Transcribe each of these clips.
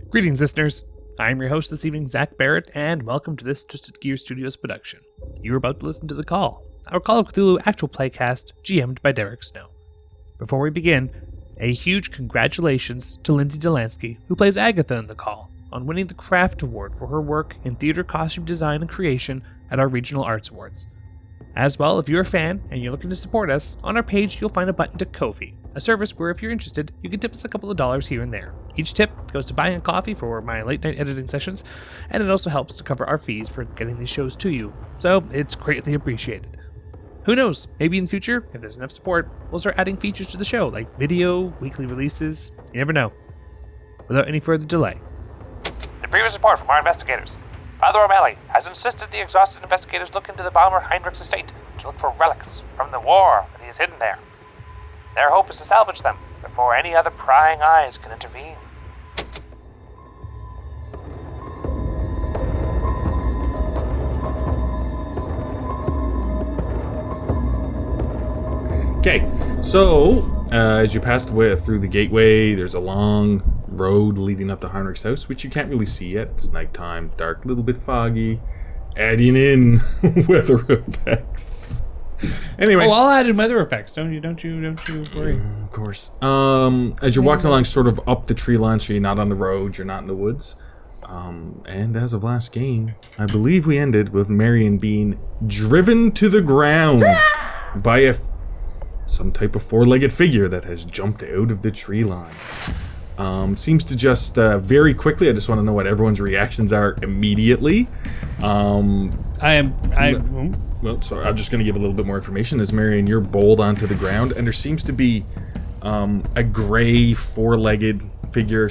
Greetings, listeners. I'm your host this evening, Zach Barrett, and welcome to this Twisted Gear Studios production. You're about to listen to The Call, our Call of Cthulhu actual playcast, GM'd by Derek Snow. Before we begin, a huge congratulations to Lindsay Delansky, who plays Agatha in The Call, on winning the Craft Award for her work in theater costume design and creation at our Regional Arts Awards. As well, if you're a fan and you're looking to support us, on our page you'll find a button to Ko-fi, a service where if you're interested, you can tip us a couple of dollars here and there. Each tip goes to buying a coffee for my late night editing sessions, and it also helps to cover our fees for getting these shows to you, so it's greatly appreciated. Who knows, maybe in the future, if there's enough support, we'll start adding features to the show, like video, weekly releases, you never know. Without any further delay. In previous report from our investigators, Father O'Malley has insisted the exhausted investigators look into the bomber Heinrich's estate to look for relics from the war that he has hidden there. Their hope is to salvage them before any other prying eyes can intervene. Okay, so as you pass through the gateway, there's a long road leading up to Heinrich's house, which you can't really see yet. It's nighttime, dark, a little bit foggy, adding in weather effects. Anyway, I'll add in weather effects. Don't you worry. Of course. As you're walking along, sort of up the tree line, so you're not on the road, you're not in the woods. And as of last game, I believe we ended with Marion being driven to the ground by some type of four-legged figure that has jumped out of the tree line. Seems to just very quickly. I just want to know what everyone's reactions are immediately. Well, sorry. I'm just going to give a little bit more information. As Marion, you're bowled onto the ground, and there seems to be a gray four-legged figure.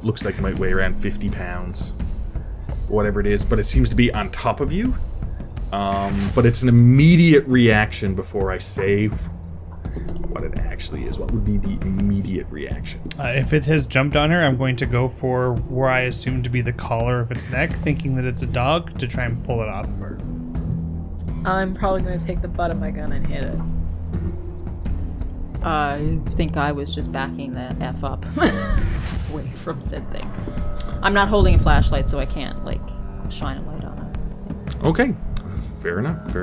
Looks like it might weigh around 50 pounds, whatever it is. But it seems to be on top of you. But it's an immediate reaction before I say what it actually is. What would be the immediate reaction? If it has jumped on her, I'm going to go for where I assume to be the collar of its neck, thinking that it's a dog, to try and pull it off of her. I'm probably going to take the butt of my gun and hit it. I think I was just backing the F up away from said thing. I'm not holding a flashlight, so I can't, shine a light on it. Okay. Fair enough.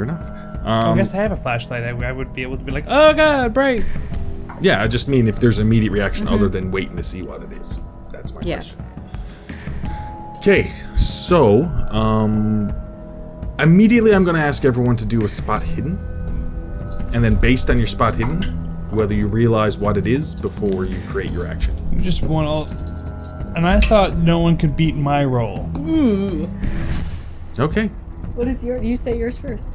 I guess I have a flashlight. I would be able to be like, oh god, break! Yeah, I just mean if there's an immediate reaction other than waiting to see what it is. That's my question. Okay, so, immediately I'm going to ask everyone to do a spot hidden. And then based on your spot hidden, whether you realize what it is before you create your action. You just want all... And I thought no one could beat my roll. Ooh. Okay. What is you say yours first.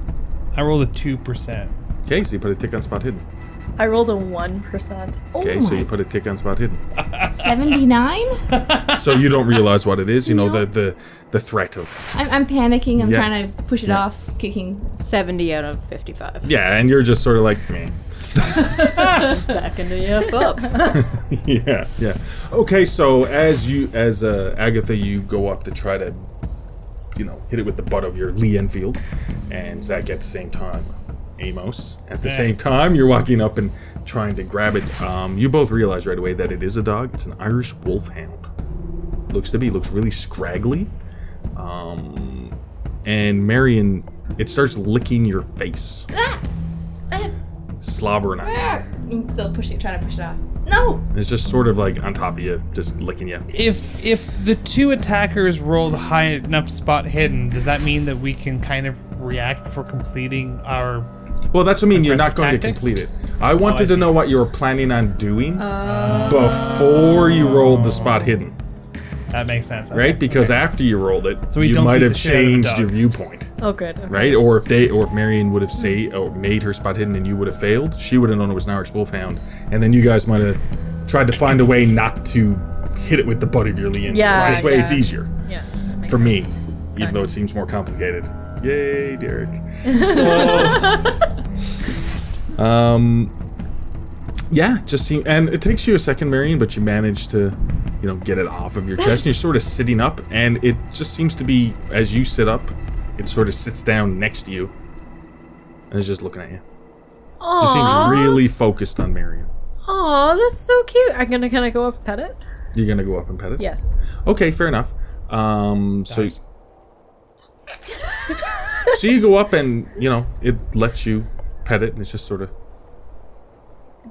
I rolled a 2%. Okay, so you put a tick on spot hidden. I rolled a 1%. Okay, so you put a tick on spot hidden. 79? So you don't realize what it is, you know, the threat of... I'm panicking, I'm trying to push it off, kicking. 70 out of 55. Yeah, and you're just sort of like, meh. Backing the F up. Yeah. Okay, so as Agatha, you go up to try to, hit it with the butt of your Lee Enfield, and Zach at the same time, Amos. At the same time, you're walking up and trying to grab it. You both realize right away that it is a dog. It's an Irish wolfhound. Looks really scraggly. And Marion, it starts licking your face. Slobbering on you. I'm still trying to push it off. No! It's just sort of like on top of you, just licking you. If the two attackers rolled high enough spot hidden, does that mean that we can kind of react before completing our... Well, that's what I mean. You're not going tactics? to complete it. I wanted to see. know what you were planning on doing before you rolled the spot hidden. That makes sense. Right? Because after you rolled it, So we you don't might beat have the shit out of the changed dog. your viewpoint. Oh, good. Okay. Right? Or if Marion would have made her spot hidden and you would have failed, she would have known it was an Irish wolfhound. And then you guys might have tried to find a way not to hit it with the butt of your Lee Enfield. Yeah, This way it's easier. Yeah. For me. Even though it seems more complicated. Yay, Derek. So... and it takes you a second, Marion, but you manage to, get it off of your chest. And you're sort of sitting up, and it just seems to be, as you sit up, it sort of sits down next to you, and is just looking at you. Aww. Just seems really focused on Marion. Aw, that's so cute. I'm gonna kind of go up and pet it. You're gonna go up and pet it? Yes. Okay, fair enough. So you go up and, it lets you pet it, and it's just sort of...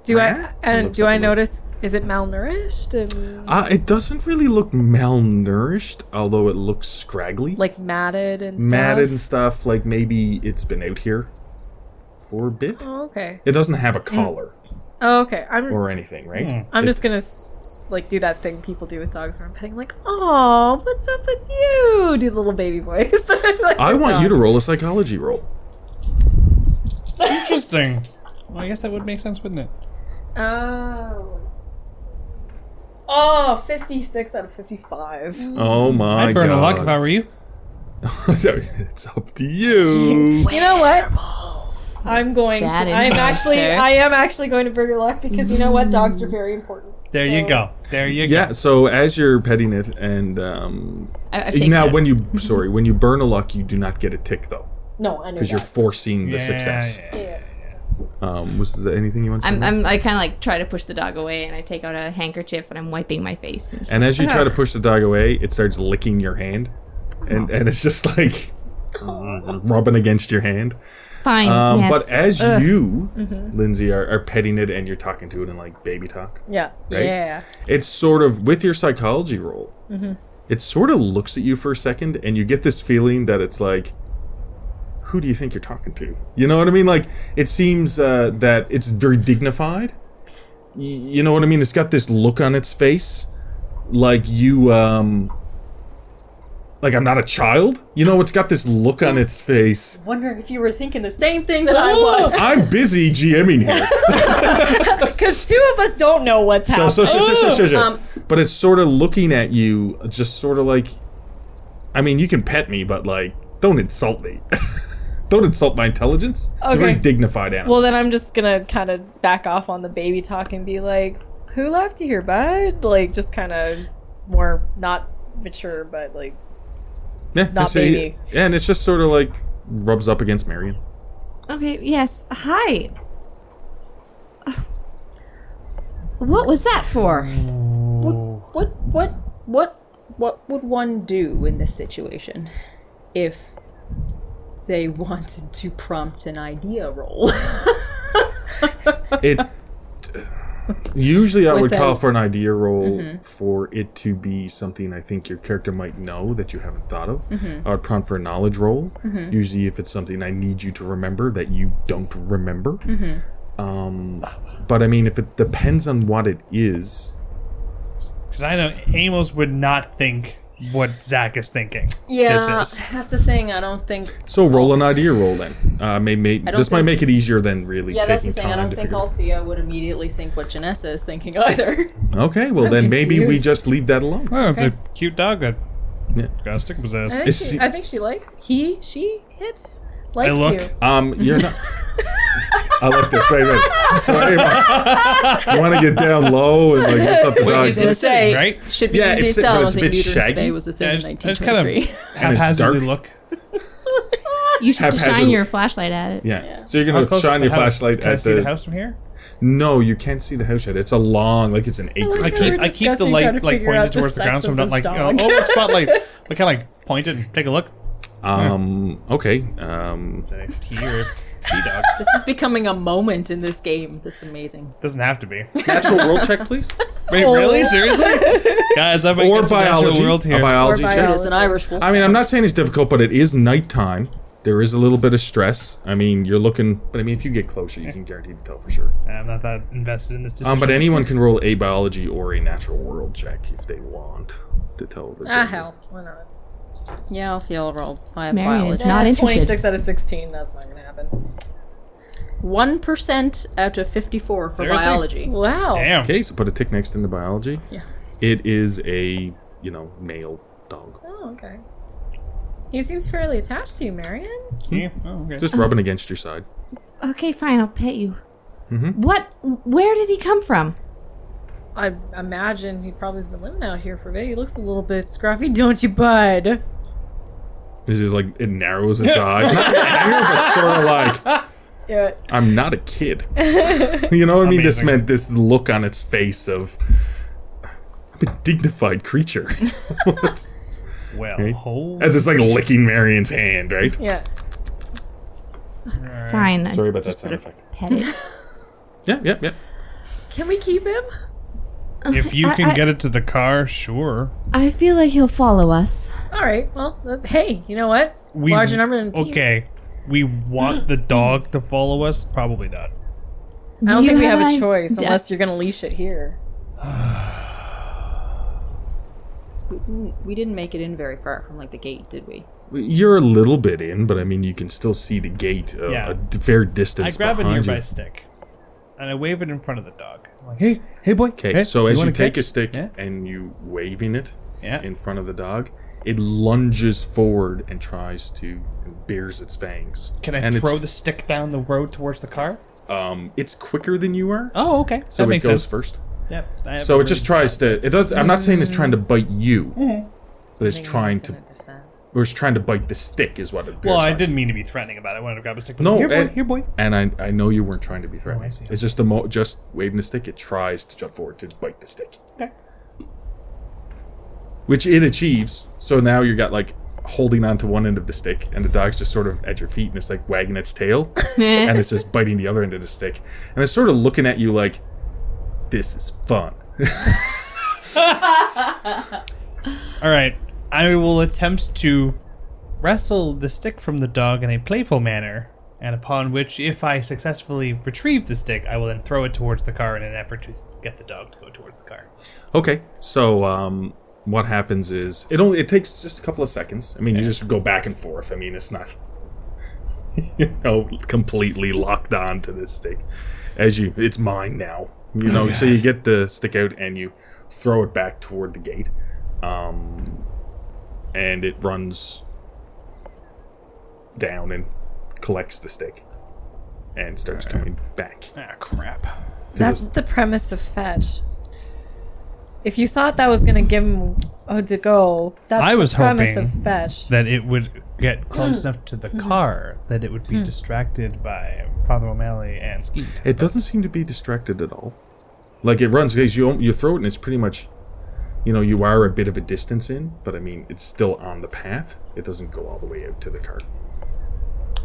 Do I looks up a little. notice, is it malnourished? And, It doesn't really look malnourished, although it looks scraggly. like matted and stuff? Matted and stuff, like maybe it's been out here for a bit. Oh, okay. It doesn't have a collar Oh, okay. or anything, right? I'm just gonna do that thing people do with dogs where I'm petting, like, oh, what's up with you? Do the little baby voice. Like I the want dog. you to roll a psychology roll. Interesting. Well, I guess that would make sense, wouldn't it? Oh, 56 out of 55. Oh my I'd burn a luck if I god. were you. It's up to you. You know what? I'm going Bad to. I imposter. am actually going to burn your luck because you know what? Dogs are very important. There you So- go. There you go. Yeah, so as you're petting it and I've taken now it. when you burn a luck, you do not get a tick though, No, I know because you're that. forcing the success. Yeah. Was there anything you want to say? I kind of like try to push the dog away, and I take out a handkerchief and I'm wiping my face. And, just And like, as you try to "Ugh." push the dog away, it starts licking your hand, and it's just like rubbing against your hand. Fine. Yes. But as you, Mm-hmm. Lindsay, are petting it and you're talking to it in like baby talk, Yeah. Right? Yeah. it's sort of with your psychology roll. Mm-hmm. It sort of looks at you for a second, and you get this feeling that it's like, who do you think you're talking to? You know what I mean? Like, it seems that it's very dignified. You know what I mean? It's got this look on its face, like you, like I'm not a child. You know, it's got this look on its face. Wondering if you were thinking the same thing that I was. I'm busy GMing here. Because two of us don't know what's happening. So. But it's sort of looking at you, just sort of like, I mean, you can pet me, but like, don't insult me. Don't insult my intelligence. It's a very Okay. dignified animal. Well, then I'm just gonna kind of back off on the baby talk and be like, who left you here, bud? Like, just kind of more not mature, but like, yeah, not see, baby. Yeah, and it's just sort of like rubs up against Marion. Okay. Yes. Hi. What was that for? What would one do in this situation if they wanted to prompt an idea roll? It usually I would call Without- for an idea roll for it to be something I think your character might know that you haven't thought of. I would prompt for a knowledge roll. Usually, if it's something I need you to remember that you don't remember. But I mean, if it depends on what it is. Because I know Amos would not think what Zach is thinking. yeah, This is. that's the thing. I don't think. So roll an idea roll then. This might think- make it easier than really Yeah, that's the taking thing. I time don't to think figure. Althea would immediately think what Janessa is thinking either. Okay, well I'm then maybe we confused. just leave that alone. Oh, it's a cute dog that Yeah. got a stick up his ass. I think she likes look. you. You're not. I like this. Wait. So Amos, you want to get down low and like lift up the Wait, dog's it's lip? sitting, right? Should be Yeah, easy it's- to tell. but I it's don't a think bit uterus shaggy. spay was a thing Yeah, in I just kind of 1923. haphazardly dark. look. You should just shine Haphazardly. your flashlight at it. Yeah. So you're How gonna close is shine the your house? flashlight Can I at see the house from here? No, you can't see the house yet. It's a long, like it's an acre. I keep the discussing trying light to like figure pointed out the towards the ground, sex so I'm of not like, this oh, dog. look, spotlight. We kind of like point it and take a look. Okay. Here, sea dog. This is becoming a moment in this game. This is amazing. Doesn't have to be. Natural world check, please. Wait, really? Seriously? Guys, I'm Or against the natural biology. world here. A biology Or check. biology. It is an Irish wolf. I mean, I'm not saying it's difficult, but it is nighttime. There is a little bit of stress. I mean, you're looking, but I mean, if you get closer, you can guarantee to tell for sure. I'm not that invested in this decision. But anyone can roll a biology or a natural world check if they want to tell the Ah, hell. Why not? Yeah, Althea will roll. I have Marion biology. is not interested. 26 out of 16. That's not going to happen. 1% out of 54 for Seriously? biology. Wow. Damn. Okay, so put a tick next into biology. Yeah. It is a, male dog. Oh, okay. He seems fairly attached to you, Marion. Yeah. Oh, okay. Just rubbing against your side. Okay, fine. I'll pet you. Mm-hmm. Where did he come from? I imagine he probably has been living out here for a bit. He looks a little bit scruffy, don't you, bud? This is like, it narrows its eyes. Not anger, but sort of like, Yeah. I'm not a kid. You know what I mean? This Amazing. meant this look on its face of, I'm a dignified creature. Well, Okay. hold. As it's like licking Marion's hand, right? Yeah. Fine. I Sorry about that just sound sort of effect. Pet it. Yeah. Can we keep him? If you can get it to the car, sure. I feel like he'll follow us. All right. Well, hey, you know what? Larger number than a team. Okay. We want the dog to follow us? Probably not. I don't Do you think we have an a choice idea- unless you're going to leash it here. We didn't make it in very far from like the gate, did we? You're a little bit in, but I mean, you can still see the gate Yeah. a fair distance I grab a behind nearby you. stick and I wave it in front of the dog. I'm like, hey boy. Okay, hey, so as you wanna take catch? a stick Yeah. and you waving it Yeah. in front of the dog, it lunges forward and tries to bares its fangs. Can I and throw it's, the stick down the road towards the car? It's quicker than you are, Oh, okay. so that it makes goes sense. first. Yeah. I have So a it just very- tries to. It does. I'm not saying it's trying to bite you, Mm-hmm. but it's trying to. Or it's trying to bite the stick, is what it. Well, bears I on. didn't mean to be threatening about it. I wanted to grab a stick. No, here boy, and- here boy. And I know you weren't trying to be threatening. I see. It's just just waving the stick. It tries to jump forward to bite the stick, Okay. which it achieves. So now you got like holding onto one end of the stick, and the dog's just sort of at your feet, and it's like wagging its tail, and it's just biting the other end of the stick, and it's sort of looking at you like, "This is fun." All right. I will attempt to wrestle the stick from the dog in a playful manner, and upon which, if I successfully retrieve the stick, I will then throw it towards the car in an effort to get the dog to go towards the car. Okay, so what happens is it takes just a couple of seconds. I mean, you just go back and forth. I mean, it's not completely locked on to this stick. It's mine now. So you get the stick out and you throw it back toward the gate, and it runs down and collects the stick and starts coming back. Ah, crap. That's the premise of fetch. If you thought that was going to give him to go, that's I was the premise hoping of fetch. that it would get close enough to the car that it would be distracted by Father O'Malley and Skeet. It doesn't seem to be distracted at all. Like, it runs, because you throw it and it's pretty much, you are a bit of a distance in, but I mean, it's still on the path. It doesn't go all the way out to the cart.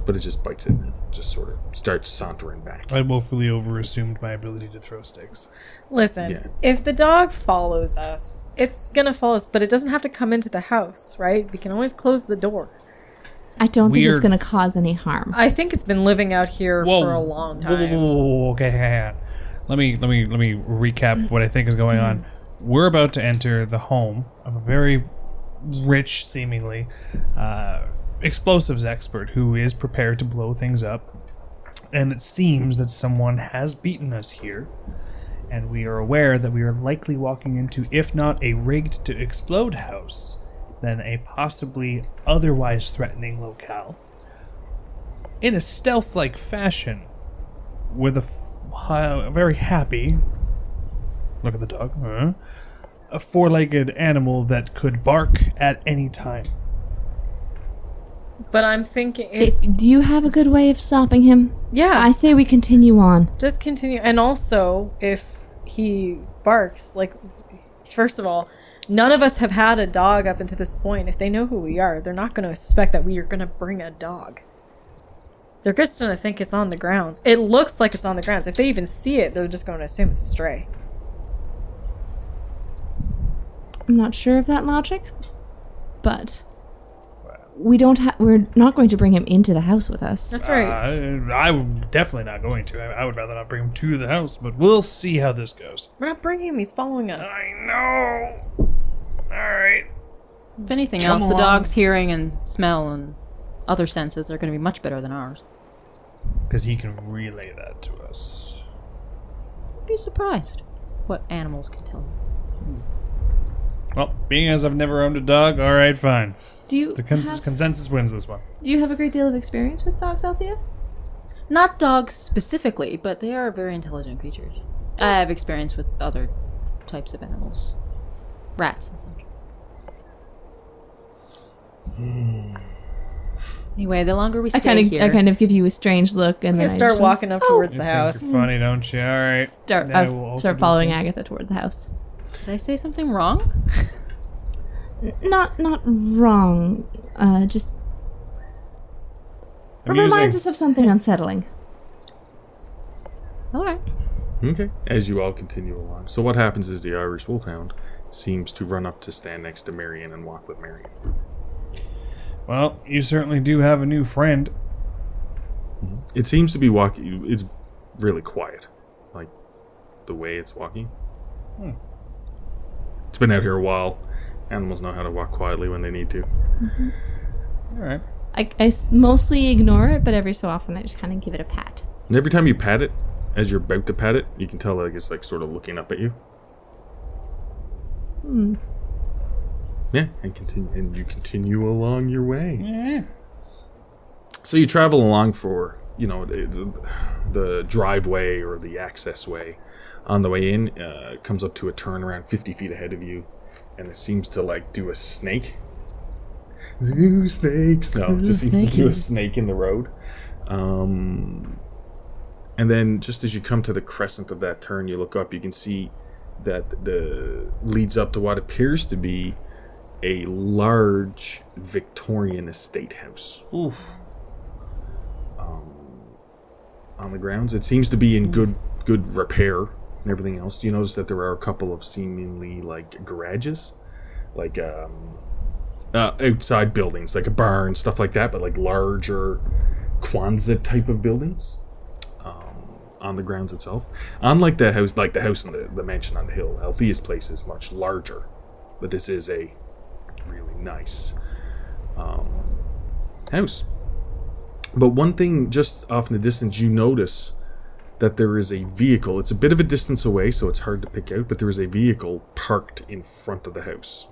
But it just bites it and just sort of starts sauntering back. I woefully overassumed my ability to throw sticks. Listen, Yeah. if the dog follows us, it's going to follow us, but it doesn't have to come into the house, right? We can always close the door. I don't think Weird. it's going to cause any harm. I think it's been living out here for a long time. Whoa, okay, hang on. Let me recap what I think is going on. We're about to enter the home of a very rich, seemingly, explosives expert who is prepared to blow things up. And it seems that someone has beaten us here. And we are aware that we are likely walking into, if not a rigged to explode house, then a possibly otherwise threatening locale. In a stealth-like fashion, with a very happy, look at the dog, a four-legged animal that could bark at any time. But I'm thinking, Do you have a good way of stopping him? yeah, I say we continue on. just continue. And also, if he barks, like, first of all, none of us have had a dog up until this point. If they know who we are, they're not going to suspect that we are going to bring a dog. They're just going to think it's on the grounds. It looks like it's on the grounds. If they even see it, they're just going to assume it's a stray. I'm not sure of that logic, but we're not going to bring him into the house with us. That's right. I'm definitely not going to. I would rather not bring him to the house, but we'll see how this goes. We're not bringing him. He's following us. I know. All right. If anything Come else, the along. dog's hearing and smell and other senses are going to be much better than ours. Because he can relay that to us. Be surprised what animals can tell you. Well, being as I've never owned a dog, all right, fine. Do you The have, consensus wins this one. do you have a great deal of experience with dogs, Althea? Not dogs specifically, but they are very intelligent creatures. I have experience with other types of animals. Rats and such. Anyway, the longer we stay here... I kind of give you a strange look, and You then I start just walking up towards You the think house. you're funny, don't you? All right. start Yeah, we'll also start do following the same. Agatha toward the house. Did I say something wrong? Not wrong. Just it reminds us of something unsettling. All right. Okay. As you all continue along. So what happens is the Irish wolfhound seems to run up to stand next to Marion and walk with Marion. Well, you certainly do have a new friend. It seems to be walking. It's really quiet, like the way it's walking. It's been out here a while. Animals know how to walk quietly when they need to. All right. I mostly ignore it, but every so often I just kind of give it a pat. And every time you pat it, as you're about to pat it, you can tell like it's like sort of looking up at you. Yeah, and you continue along your way. Yeah. So you travel along for, the driveway or the access way. On the way in, it comes up to a turn around 50 feet ahead of you, and it seems to like do a snake. Zoo snakes. No, it just seems to do a snake in the road. And then just as you come to the crescent of that turn, you look up, you can see that leads up to what appears to be a large Victorian estate house. Oof. On the grounds, it seems to be in good repair and everything else. You notice that there are a couple of seemingly like garages, like outside buildings, like a barn, stuff like that, but like larger Quonset type of buildings on the grounds itself. Unlike the house in the mansion on the hill, Althea's place is much larger, but this is a really nice house. But one thing, just off in the distance, you notice that there is a vehicle. It's a bit of a distance away, so it's hard to pick out, but there is a vehicle parked in front of the house.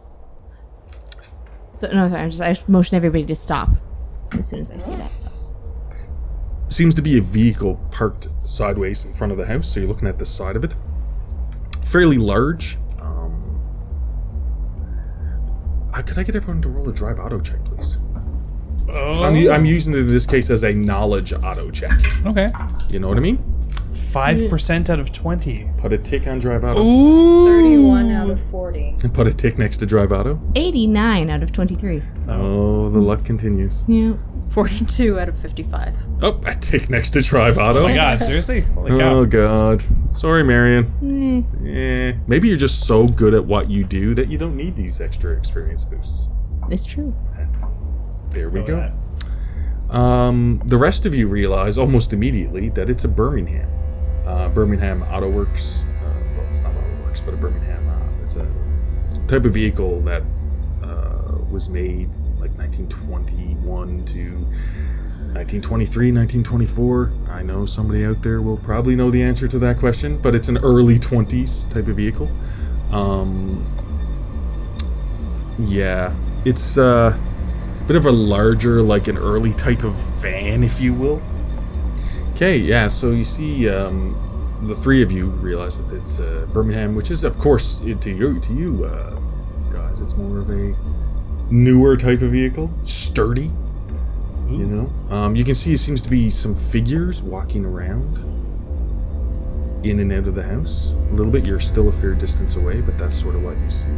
So no, sorry, I motion everybody to stop as soon as I see that. So. Seems to be a vehicle parked sideways in front of the house, so you're looking at the side of it. Fairly large. Could I get everyone to roll a drive auto check, please? Oh. I'm using it in this case as a knowledge auto check. Okay. You know what I mean? 5% out of 20. Put a tick on drive auto. Ooh. 31 out of 40. And put a tick next to drive auto. 89 out of 23. Oh, the luck continues. Yeah. 42 out of 55. Oh, a tick next to drive auto. Oh my god, seriously? Holy cow. Oh god. Sorry, Marion. Maybe you're just so good at what you do that you don't need these extra experience boosts. It's true. There we Let's go. with The rest of you realize almost immediately that it's a Birmingham. Birmingham Auto Works. Well, it's not Auto Works, but a Birmingham. It's a type of vehicle that was made like 1921 to 1923, 1924. I know somebody out there will probably know the answer to that question, but it's an early 20s type of vehicle. Yeah, it's a bit of a larger, like an early type of van, if you will. Okay, yeah, so you see the three of you realize that it's Birmingham, which is, of course, to you guys, it's more of a newer type of vehicle, sturdy. Ooh. You know, you can see it seems to be some figures walking around in and out of the house. A little bit, you're still a fair distance away, but that's sort of what you see.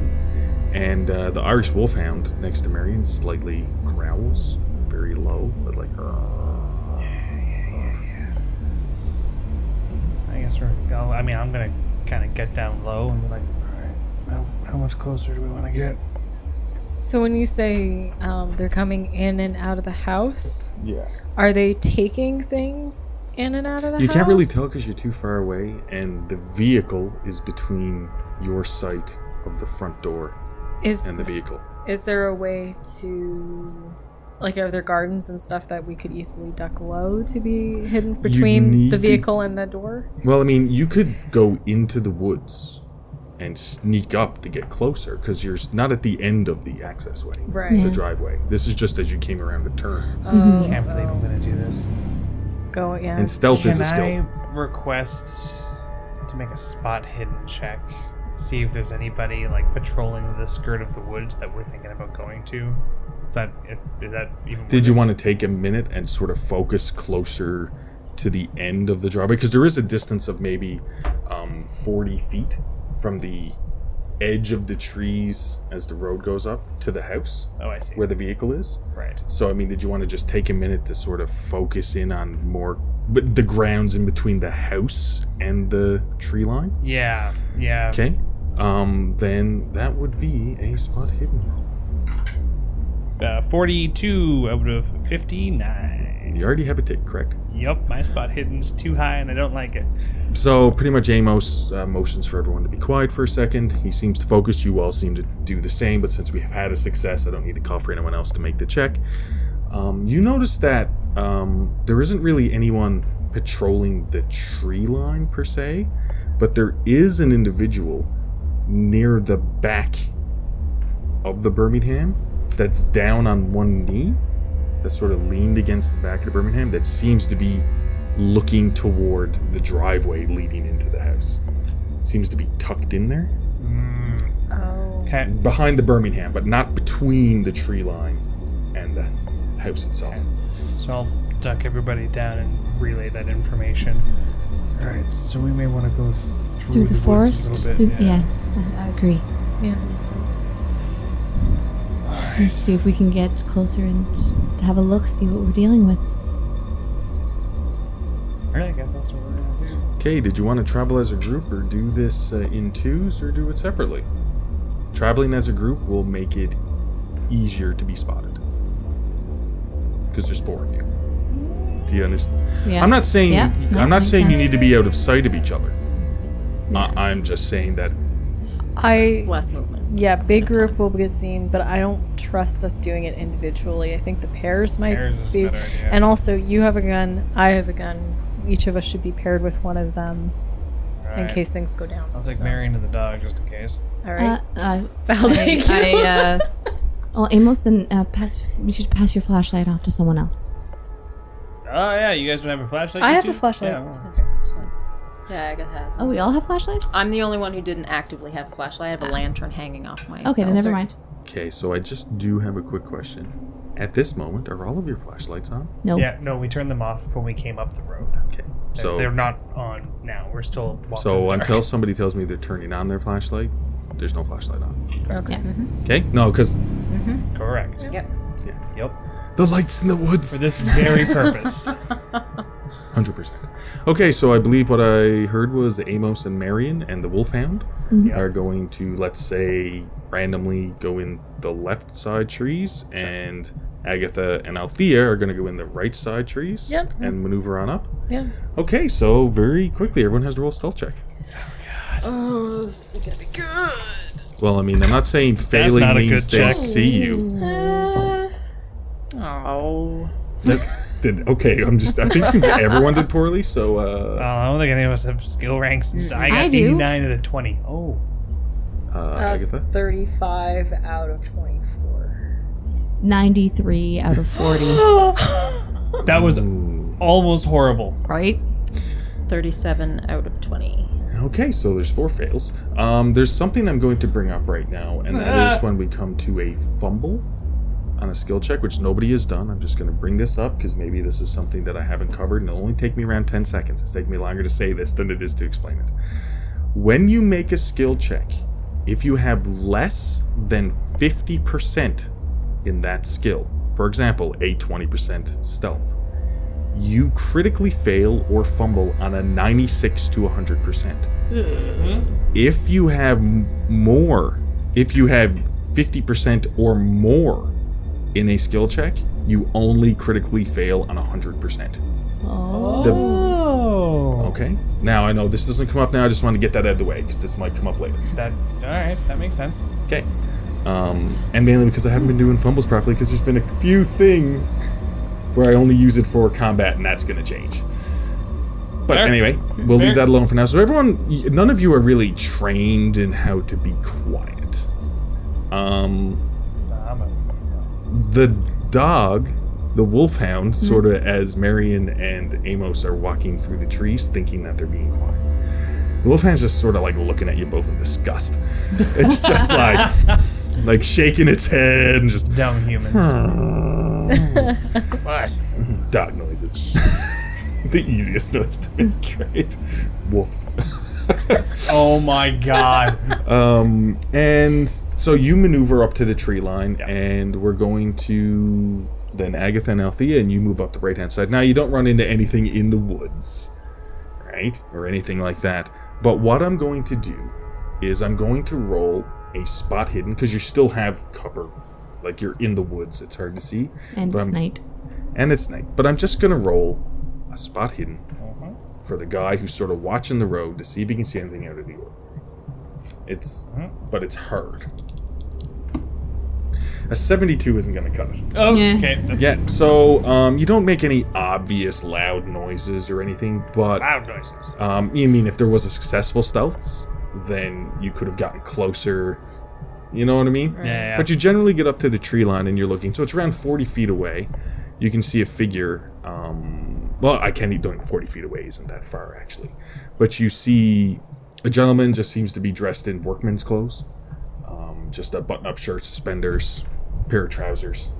And the Irish wolfhound next to Marion slightly growls, very low, but like. I guess I'm gonna kind of get down low and be like, alright, how much closer do we want to get? So when you say they're coming in and out of the house, Yeah. are they taking things in and out of the house? You can't really tell because you're too far away, and the vehicle is between your sight of the front door and the vehicle. Is there a way to, like, are there gardens and stuff that we could easily duck low to be hidden between the vehicle and the door? Well, I mean, you could go into the woods and sneak up to get closer because you're not at the end of the access way, Right. the driveway. This is just as you came around the turn. Oh, Can't believe I'm gonna do this. Go, yeah. And stealth is a skill. Can I request to make a spot hidden check? See if there's anybody like patrolling the skirt of the woods that we're thinking about going to. Is that even? Did you want to take a minute and sort of focus closer to the end of the driveway? Because there is a distance of maybe 40 feet from the edge of the trees as the road goes up to the house Oh, I see. where the vehicle is. Right. So, I mean, did you want to just take a minute to sort of focus in on more but the grounds in between the house and the tree line? Yeah. Okay. Then that would be a spot hidden. 42 out of 59. You already have a tick, correct? Yep, my spot hidden's too high and I don't like it. So pretty much Amos motions for everyone to be quiet for a second. He seems to focus. You all seem to do the same, but since we have had a success, I don't need to call for anyone else to make the check. You notice that there isn't really anyone patrolling the tree line per se, but there is an individual near the back of the Birmingham that's down on one knee, that's sort of leaned against the back of the Birmingham, that seems to be looking toward the driveway leading into the house. Seems to be tucked in there. Oh. Okay. Behind the Birmingham, but not between the tree line and the house itself. So I'll duck everybody down and relay that information. Alright, so we may want to go Through the woods forest? a little bit. Yes, I agree. Yeah, that makes sense. Let's see if we can get closer and have a look, see what we're dealing with. Alright, I guess that's what we're going to do. Okay, did you want to travel as a group or do this in twos or do it separately? Traveling as a group will make it easier to be spotted. Because there's 4 of you. Do you understand? Yeah. I'm not saying Yeah, no, I'm not makes saying you sense. need to be out of sight of each other. Yeah. I'm just saying that Less movement. Yeah, big group will get seen, but I don't trust us doing it individually. I think the pairs might Pairs is a be. better idea. And also, you have a gun, I have a gun. Each of us should be paired with one of them in Alright. case things go down. I'll take so. Marion to the dog just in case. All right. I'll take you. well, Amos, then we should pass your flashlight off to someone else. Oh, yeah, you guys don't have a flashlight? I you have two? a flashlight. Yeah, well, okay. Yeah, Agatha has. Oh, we all have flashlights? I'm the only one who didn't actively have a flashlight. I have a lantern hanging off my. Okay, then belt. never mind. okay, so I just do have a quick question. At this moment, are all of your flashlights on? No. Yeah, no, we turned them off when we came up the road. Okay. So They're not on now. We're still walking. so in the until dark. somebody tells me they're turning on their flashlight, there's no flashlight on. Okay. Okay? No, because Correct. Yep. Yep. the lights in the For woods. this very purpose. 100%. Okay, so I believe what I heard was Amos and Marion and the wolfhound are going to, let's say, randomly go in the left side trees, and Agatha and Althea are going to go in the right side trees Yep. and maneuver on up. Yeah. Okay, so very quickly, everyone has to roll a stealth check. Oh, this is gonna be good. Well, I mean, I'm not saying failing not a means good they check. see you. Oh. Okay, I think everyone did poorly, so I don't think any of us have skill ranks. I got I do. 89 out of 20. Oh. Agatha. 35 out of 24. 93 out of 40. That was almost horrible. Right? 37 out of 20. Okay, so there's 4 fails. There's something I'm going to bring up right now, and that is when we come to a fumble on a skill check, which nobody has done. I'm just going to bring this up because maybe this is something that I haven't covered, and it'll only take me around 10 seconds. It's taking me longer to say this than it is to explain it. When you make a skill check, if you have less than 50% in that skill, for example, a 20% stealth, you critically fail or fumble on a 96 to 100%. If you have more, if you have 50% or more in a skill check, you only critically fail on 100%. Oh. Okay? Now, I know this doesn't come up now, I just want to get that out of the way, because this might come up later. Alright, that makes sense. Okay. And mainly because I haven't been doing fumbles properly, because there's been a few things where I only use it for combat, and that's going to change. But Fair. anyway, we'll Fair. leave that alone for now. So everyone, none of you are really trained in how to be quiet. The dog, the wolfhound, sort of as Marion and Amos are walking through the trees, thinking that they're being quiet. The wolfhound's just sort of like looking at you both in disgust. It's just like shaking its head and just Dumb humans. What? dog noises. The easiest noise to make, right? Woof. Oh my god. And so you maneuver up to the tree line, and we're going to then Agatha and Althea, and you move up the right-hand side. Now, you don't run into anything in the woods, right? Or anything like that. But what I'm going to do is I'm going to roll a spot hidden, because you still have cover. Like, you're in the woods. It's hard to see. And it's night. And it's night. But I'm just going to roll a spot hidden for the guy who's sort of watching the road to see if he can see anything out of the ordinary. But it's hard. A 72 isn't going to cut it. Oh, Yeah. okay. Yeah, so you don't make any obvious loud noises or anything, but Loud noises. you mean if there was a successful stealth, then you could have gotten closer. You know what I mean? Yeah. But you generally get up to the tree line and you're looking. So it's around 40 feet away. You can see a figure. Well, I can't even 40 feet away isn't that far, actually. But you see a gentleman just seems to be dressed in workman's clothes. Just a button-up shirt, suspenders, pair of trousers.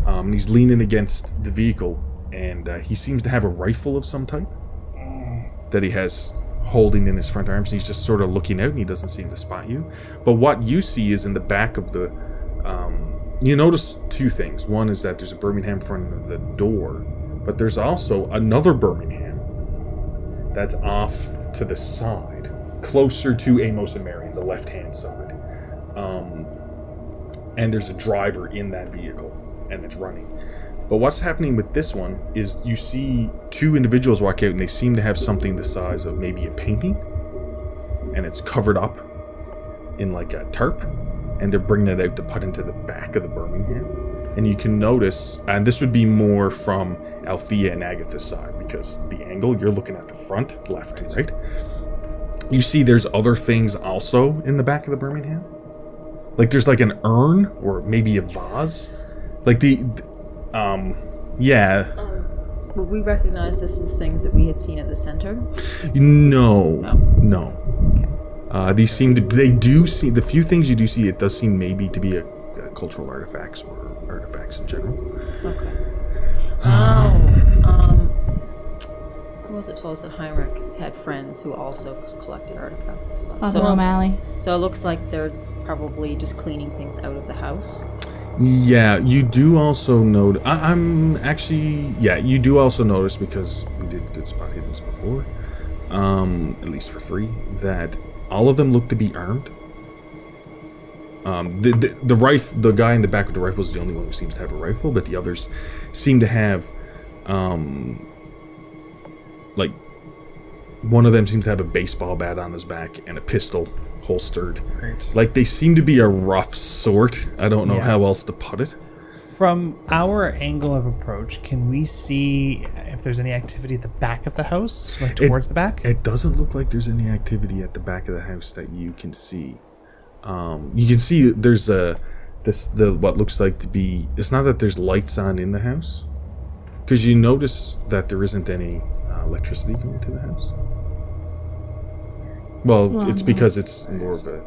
And he's leaning against the vehicle. And he seems to have a rifle of some type that he has holding in his front arms. And he's just sort of looking out and he doesn't seem to spot you. But what you see is in the back of the... you notice two things. One is that there's a Birmingham in front of the door, but there's also another Birmingham that's off to the side, closer to Amos and Marion, the left-hand side. And there's a driver in that vehicle, and it's running. But what's happening with this one is you see two individuals walk out, and they seem to have something the size of maybe a painting, and it's covered up in like a tarp. And they're bringing it out to put into the back of the Birmingham. And you can notice, and this would be more from Althea and Agatha's side, because the angle, you're looking at the front, left, right? You see there's other things also in the back of the Birmingham. Like there's like an urn, or maybe a vase. Like yeah. Would we recognize this as things that we had seen at the center? No. Okay. These seem to, they do see, the few things you do see, it does seem maybe to be a cultural artifacts or artifacts in general. Okay. Who was it told us that Heinrich had friends who also collected artifacts and stuff? Father O'Malley. So it looks like they're probably just cleaning things out of the house. Yeah, you do also notice, you do also notice, because we did good spot hiddens before, at least for 3, that all of them look to be armed. The guy in the back with the rifle is the only one who seems to have a rifle, but the others seem to have, like, one of them seems to have a baseball bat on his back and a pistol holstered. Right. Like, they seem to be a rough sort. I don't know how else to put it. From our angle of approach, can we see if there's any activity at the back of the house, like towards the back? It doesn't look like there's any activity at the back of the house that you can see. You can see there's what looks like to be. It's not that there's lights on in the house, because you notice that there isn't any electricity going to the house. Well, it's because it's more of a,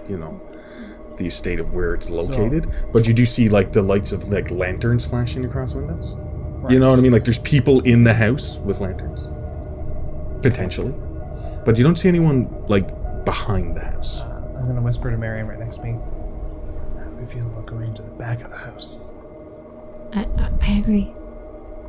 the estate of where it's located. But you do see like the lights of like lanterns flashing across windows. Right. You know what I mean? Like there's people in the house with lanterns, potentially, but you don't see anyone like behind the house. I'm gonna whisper to Marion right next to me. How do we feel about going into the back of the house? I agree.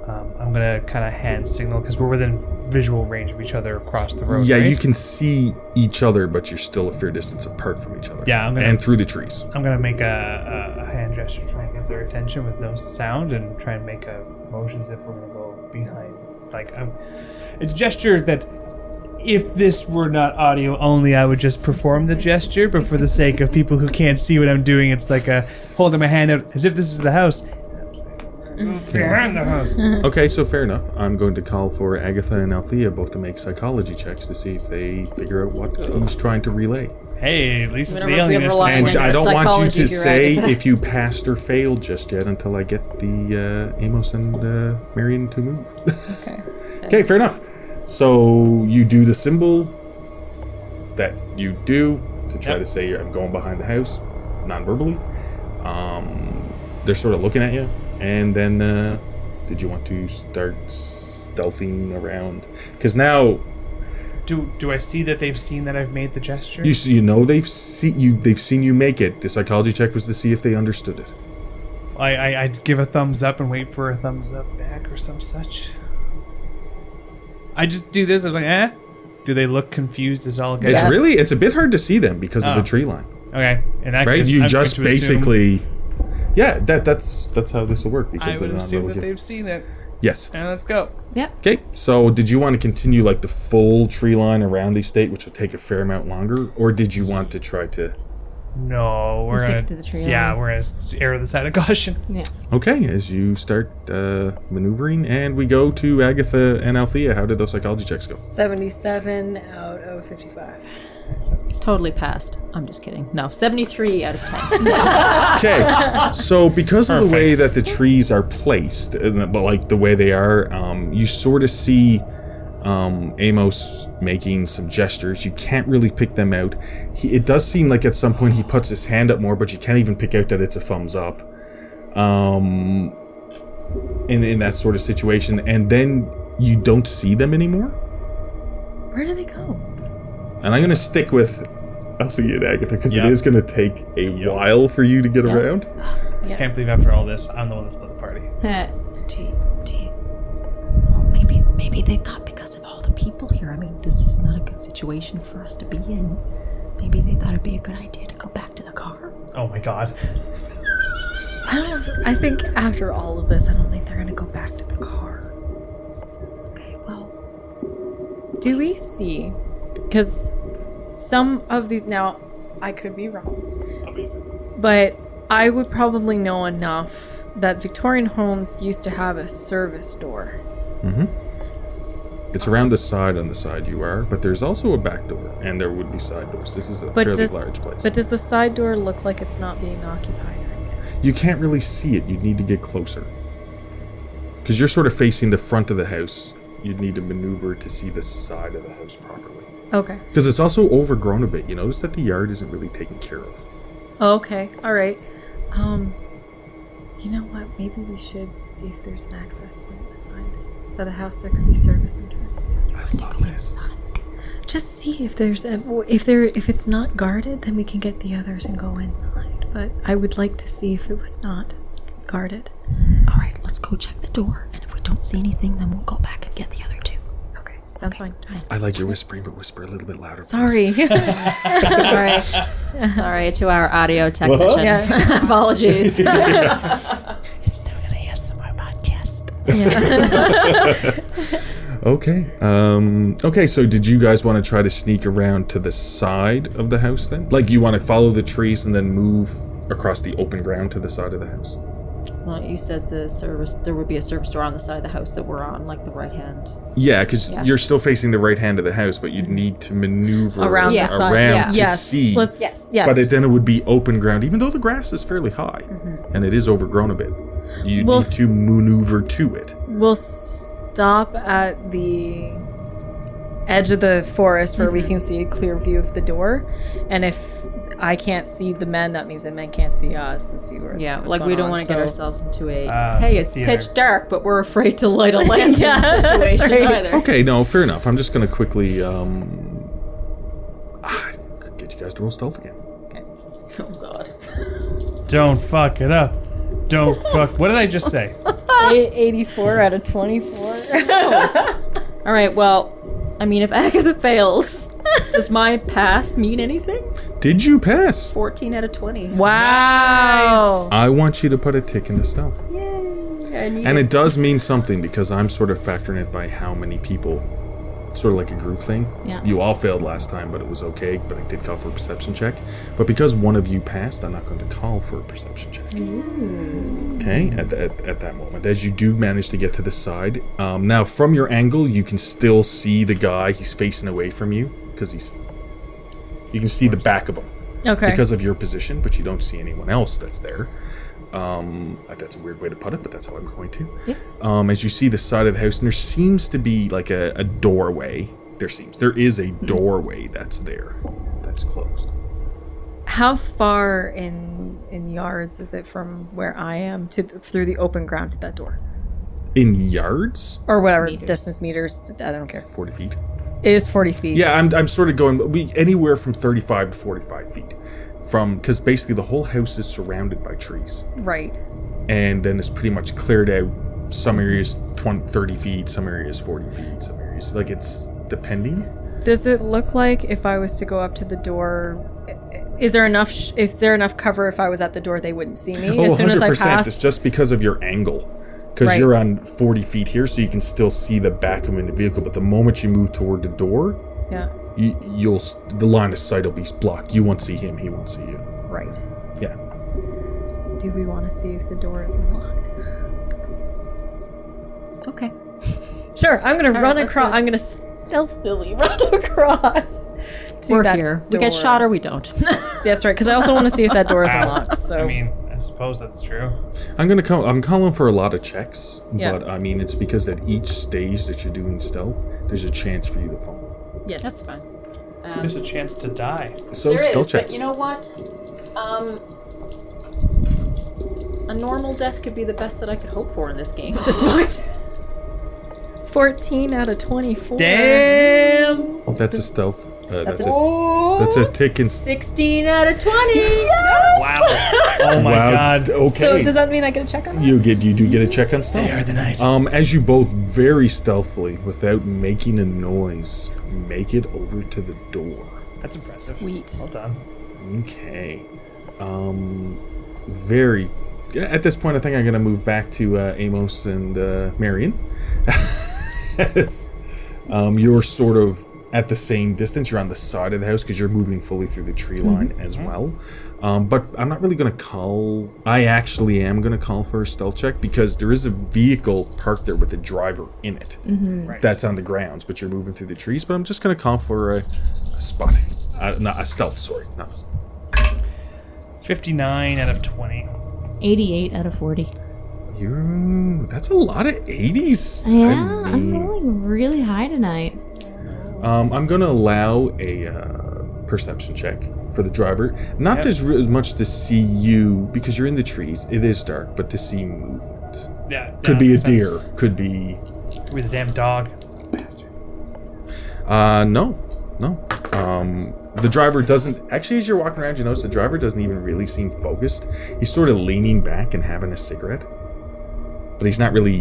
I'm gonna kind of hand signal, because we're within visual range of each other across the road. Yeah, right? you can see each other, but you're still a fair distance apart from each other. Yeah, and through the trees. I'm gonna make a hand gesture to try and get their attention with no sound, and try and make a motion as if we're gonna go behind. Like, it's a gesture that, if this were not audio only, I would just perform the gesture. But for the sake of people who can't see what I'm doing, it's like holding my hand out as if this is the house. Behind the house. Okay, so fair enough. I'm going to call for Agatha and Althea both to make psychology checks to see if they figure out what he's trying to relay. Hey, at least it's the Whenever we alienist. rely on And your I don't want you psychology to if you're say Agatha. if you passed or failed just yet until I get the Amos and Marion to move. Okay. Okay, fair enough. So you do the symbol that you do to try to say I'm going behind the house, non-verbally. They're sort of looking at you. And then, did you want to start stealthing around? Because now, Do I see that they've seen that I've made the gesture? You know they've seen you make it. The psychology check was to see if they understood it. I'd give a thumbs up and wait for a thumbs up back or some such. I just do this. I'm like, eh? Do they look confused as all get? It's a bit hard to see them because of the tree line. Okay, in that Right? case, You I'm just going to basically, that's how this will work because I they're would not assume really that here. they've seen it. Yes. And let's go. Yep. Okay. So, did you want to continue like the full tree line around the estate, which would take a fair amount longer, or did you want to try to? No, we're stick gonna to the tree Yeah, line. we're gonna err on the side of caution. Yeah. Okay, as you start maneuvering, and we go to Agatha and Althea. How did those psychology checks go? 77 out of 55. Totally passed. I'm just kidding. No, 73 out of 10. Okay, so because of the way that the trees are placed, but like the way they are, you sort of see Amos making some gestures. You can't really pick them out. It does seem like at some point he puts his hand up more, but you can't even pick out that it's a thumbs up. In that sort of situation, and then you don't see them anymore. Where do they go? And I'm going to stick with Althea and Agatha because Yep. it is going to take a while for you to get around. Can't believe after all this, I'm the one that split the party. Maybe they thought because of all the people here. I mean, this is not a good situation for us to be in. Maybe they thought it'd be a good idea to go back to the car. Oh my god. I think after all of this, I don't think they're gonna go back to the car. Okay, well, Do we see? Because some of these now, I could be wrong. Amazing. But I would probably know enough that Victorian homes used to have a service door. Mm-hmm. It's around the side on the side you are, but there's also a back door, and there would be side doors. This is a fairly large place. But does the side door look like it's not being occupied? You can't really see it. You'd need to get closer. Because you're sort of facing the front of the house. You'd need to maneuver to see the side of the house properly. Okay. Because it's also overgrown a bit. You notice that the yard isn't really taken care of. Okay. All right. You know what? Maybe we should see if there's an access point on the side of the house. There could be service entrance. I love this. Just see if there's if it's not guarded, then we can get the others and go inside. But I would like to see if it was not guarded. all right, let's go check the door. And if we don't see anything, then we'll go back and get the other two. Okay, sounds fine. I like your whispering, but whisper a little bit louder. Sorry. Sorry to our audio technician. Yeah. Apologies. It's still gonna ASMR podcast. Okay. Okay, so did you guys want to try to sneak around to the side of the house then? Like you want to follow the trees and then move across the open ground to the side of the house? Well, you said there would be a service door on the side of the house that we're on, like the right hand. Yeah, because Yeah. you're still facing the right hand of the house, but you'd need to maneuver Around the side. around to Yes. see. Yes. But then it would be open ground, even though the grass is fairly high and it is overgrown a bit. You We'll need to maneuver to it. We'll stop at the edge of the forest where we can see a clear view of the door, and if I can't see the men, that means the men can't see us and see where. Yeah, what's like we going don't on. want to get So- ourselves into a hey, it's either. pitch dark, but we're afraid to light a lantern Yeah, situation that's right. either. Okay, no, fair enough. I'm just going to quickly get you guys to roll stealth again. Oh god. Don't fuck it up. Don't fuck. What did I just say? 84 out of 24. All right, well, I mean, if Agatha fails, does my pass mean anything? Did you pass? 14 out of 20. Wow. I want you to put a tick into stealth. Yay! I need And it does mean something because I'm sort of factoring it by how many people, sort of like a group thing. Yeah. You all failed last time, but it was okay, but I did call for a perception check. But because one of you passed, I'm not going to call for a perception check. Okay, at that moment. As you do manage to get to the side. Now, from your angle, you can still see the guy. He's facing away from you because you can see the back of him. Okay. Because of your position, but you don't see anyone else that's there. That's a weird way to put it, but that's how I'm going to. Yeah. As you see the side of the house, and there seems to be like a doorway. There is a doorway that's there, that's closed. How far in yards is it from where I am to through the open ground to that door? In yards, Or whatever distance meters, I don't care. 40 feet. It is 40 feet. Yeah, I'm sort of going anywhere from 35 to 45 feet. Because basically the whole house is surrounded by trees. Right. And then it's pretty much cleared out. Some areas 30 feet, some areas 40 feet, some areas... Like, it's depending. Does it look like if I was to go up to the door... Is there enough cover if I was at the door they wouldn't see me? As soon as I 100%. pass... It's just because of your angle. Because Right. you're on 40 feet here, so you can still see the back of the vehicle. But the moment you move toward the door... Yeah. The line of sight will be blocked. You won't see him. He won't see you. Right. Yeah. Do we want to see if the door is unlocked? Okay. Sure, I'm gonna run let's across. do it. I'm gonna stealthily run across to We're that here. door. We get shot or we don't. That's right, because I also want to see if that door is Wow. unlocked. So I mean, I suppose that's true. I'm calling for a lot of checks, Yeah. but I mean it's because at each stage that you're doing stealth, there's a chance for you to fall. yes, That's fine. There's a chance to die. So There stealth is, checks. but you know what? A normal death could be the best that I could hope for in this game at this point. 14 out of 24. Damn! That's a stealth. That's Oh, a tick and 16 out of 20. Wow. Oh my Wow. god. Okay. So does that mean I get a check on that? You do get a check on stealth. They are the night. As you both very stealthily, without making a noise, make it over to the door. That's impressive. Sweet. Well done. Okay. Very. At this point, I think I'm going to move back to Amos and Marion. Yes. You're sort of at the same distance. You're on the side of the house because you're moving fully through the tree line as well. But I'm not really going to call... I actually am going to call for a stealth check because there is a vehicle parked there with a driver in it. Right. That's on the grounds, but you're moving through the trees. But I'm just going to call for a spot. Not a stealth, sorry. Not a stealth. 59 out of 20. 88 out of 40. That's a lot of 80s. Yeah, I I'm mean, rolling really high tonight. I'm going to allow a perception check for the driver. Not Yep. as much to see you, because you're in the trees. It is dark, but to see movement. Yeah. Could be a makes sense. deer. Could be... Could be the damn dog. Bastard. No. The driver doesn't... Actually, as you're walking around, you notice the driver doesn't even really seem focused. He's sort of leaning back and having a cigarette. But he's not really...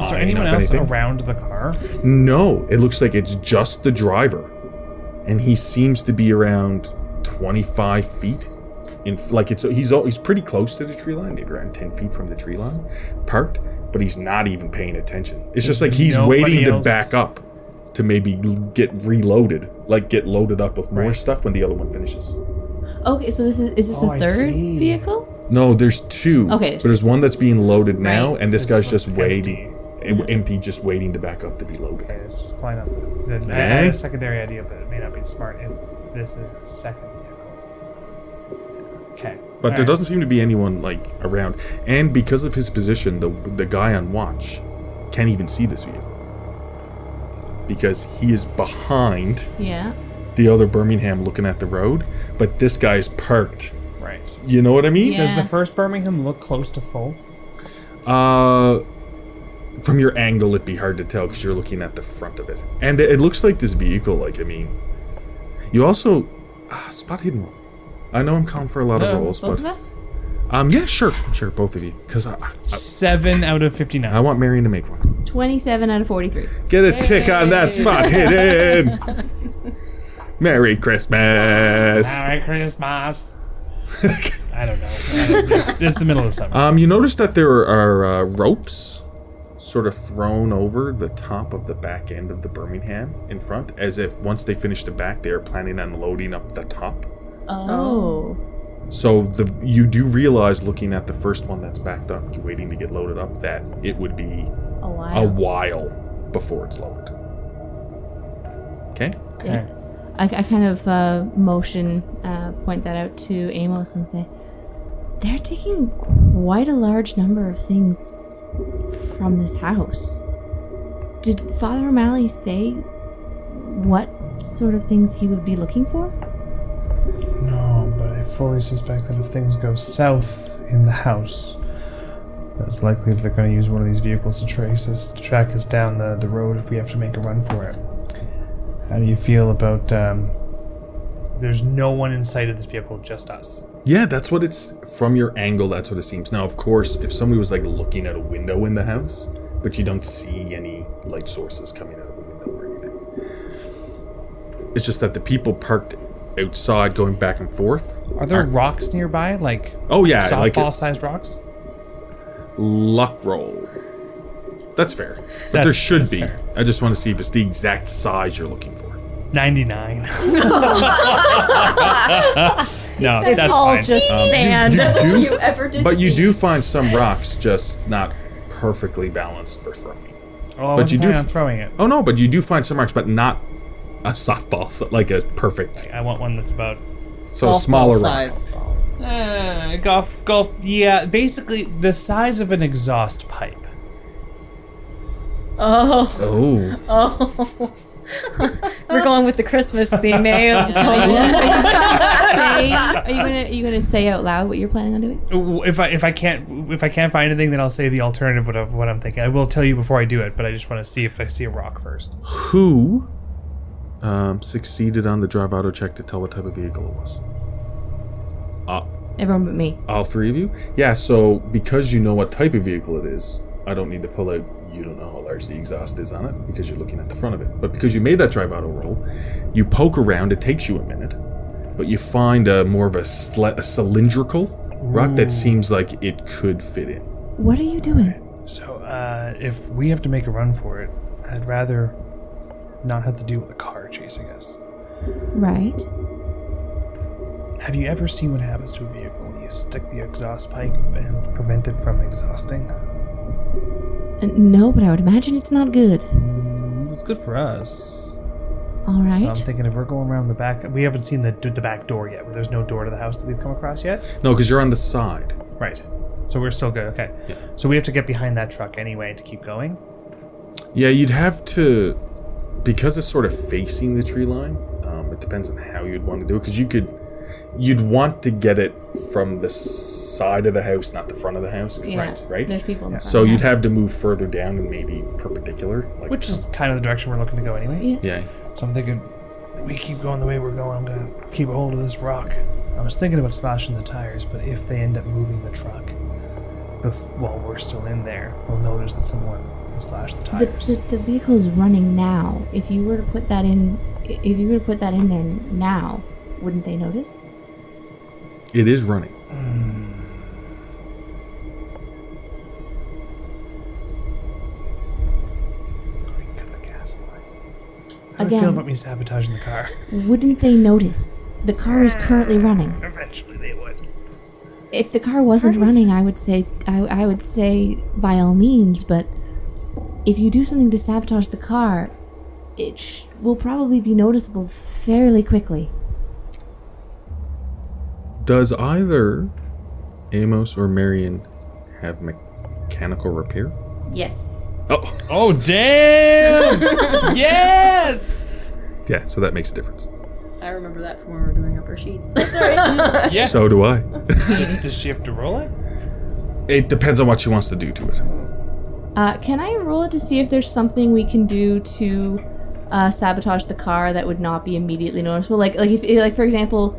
Is there eyeing anyone up else anything. around the car? No, it looks like it's just the driver. And he seems to be around 25 feet. He's pretty close to the tree line, maybe around 10 feet from the tree line, parked, but he's not even paying attention. It's just like he's Nobody waiting to else- back up to maybe get reloaded, like get loaded up with more Right. stuff when the other one finishes. Okay, so is this Oh, a I third see. vehicle? No, there's two. Okay. But there's one that's being loaded now, Right. and this This guy's one's just waiting. Empty, just waiting to back up to be loaded. Okay, this is probably not I Eh? had a secondary idea, but it may not be smart if this is the second vehicle. Okay. But there Alright. doesn't seem to be anyone like around, and because of his position, the guy on watch can't even see this vehicle because he is behind Yeah. the other Birmingham, looking at the road. But this guy's parked. Right. You know what I mean? Yeah. Does the first Birmingham look close to full? From your angle, it'd be hard to tell because you're looking at the front of it, and it looks like this vehicle. Like, I mean, you also spot hidden roll. I know I'm calling for a lot of rolls, Both of but us? yeah, sure, both of you, because 7 out of 59. I want Marion to make one. 27 out of 43. Get a tick on that spot hidden. Merry Christmas. Merry Christmas. I don't know. It's the middle of the summer. You notice that there are ropes sort of thrown over the top of the back end of the Birmingham in front, as if once they finish the back, they are planning on loading up the top. Oh. So you do realize, looking at the first one that's backed up, waiting to get loaded up, that it would be A while. a while before it's loaded. Okay? Yeah. I kind of point that out to Amos and say, they're taking quite a large number of things from this house. Did Father O'Malley say what sort of things he would be looking for? No, but I fully suspect that if things go south in the house, it's likely that they're going to use one of these vehicles to track us down the road if we have to make a run for it. How do you feel about there's no one in sight of this vehicle, just us? Yeah, that's what it's... From your angle, that's what it seems. Now, of course, if somebody was, like, looking at a window in the house, but you don't see any light sources coming out of the window or anything. It's just that the people parked outside going back and forth... Are there rocks nearby? Like, oh, yeah, like softball-sized rocks? Luck roll. That's fair. But there should be. Fair. I just want to see if it's the exact size you're looking for. 99. No, It's that's all fine. just sand. You ever did But you see- do find some rocks just not perfectly balanced for throwing. Oh, but you do I'm throwing it. Oh no, but you do find some rocks, but not a softball, so like a perfect. I want one that's about So a smaller rock. size. golf. Yeah, basically the size of an exhaust pipe. Oh, Oh, we're going with the Christmas theme, eh? Are you gonna say out loud what you're planning on doing? If I can't find anything, then I'll say the alternative of what I'm thinking. I will tell you before I do it, but I just want to see if I see a rock first. who succeeded on the drive auto check to tell what type of vehicle it was? Everyone but me. All three of you? Yeah. So because you know what type of vehicle it is, I don't need to pull out. You don't know how large the exhaust is on it because you're looking at the front of it. But because you made that drive auto roll, you poke around. It takes you a minute, but you find more of a cylindrical rock that seems like it could fit in. What are you doing? So, if we have to make a run for it, I'd rather not have to deal with a car chasing us. Right. Have you ever seen what happens to a vehicle when you stick the exhaust pipe and prevent it from exhausting? No, but I would imagine it's not good. It's good for us. All So right. I'm thinking if we're going around the back, we haven't seen the back door yet. Where there's no door to the house that we've come across yet. No, because you're on the side. Right. So we're still good. Okay. Yeah. So we have to get behind that truck anyway to keep going. Yeah, you'd have to, because it's sort of facing the tree line. It depends on how you'd want to do it, because you'd want to get it from the side of the house, not the front of the house. 'Cause Yeah. right. There's people in the front So of the you'd house. have to move further down and maybe perpendicular. Like, Which is kind of the direction we're looking to go anyway. Yeah. yeah. So I'm thinking, we keep going the way we're going, I'm going to keep a hold of this rock. I was thinking about slashing the tires, but if they end up moving the truck while we're still in there, they'll notice that someone slashed the tires. The vehicle is running now. If you were to put that in there now, wouldn't they notice? It is running. We can cut the gas line. How do you Again. feel about me sabotaging the car? Wouldn't they notice? The car is currently running. Eventually they would. If the car wasn't running, I would say by all means. But if you do something to sabotage the car, it will probably be noticeable fairly quickly. Does either Amos or Marion have mechanical repair? Yes. Oh, Oh, damn! Yes! yeah. So that makes a difference. I remember that from when we were doing up our sheets. Yeah. So do I. Does she have to roll it? It depends on what she wants to do to it. Can I roll it to see if there's something we can do to sabotage the car that would not be immediately noticeable? Like if for example,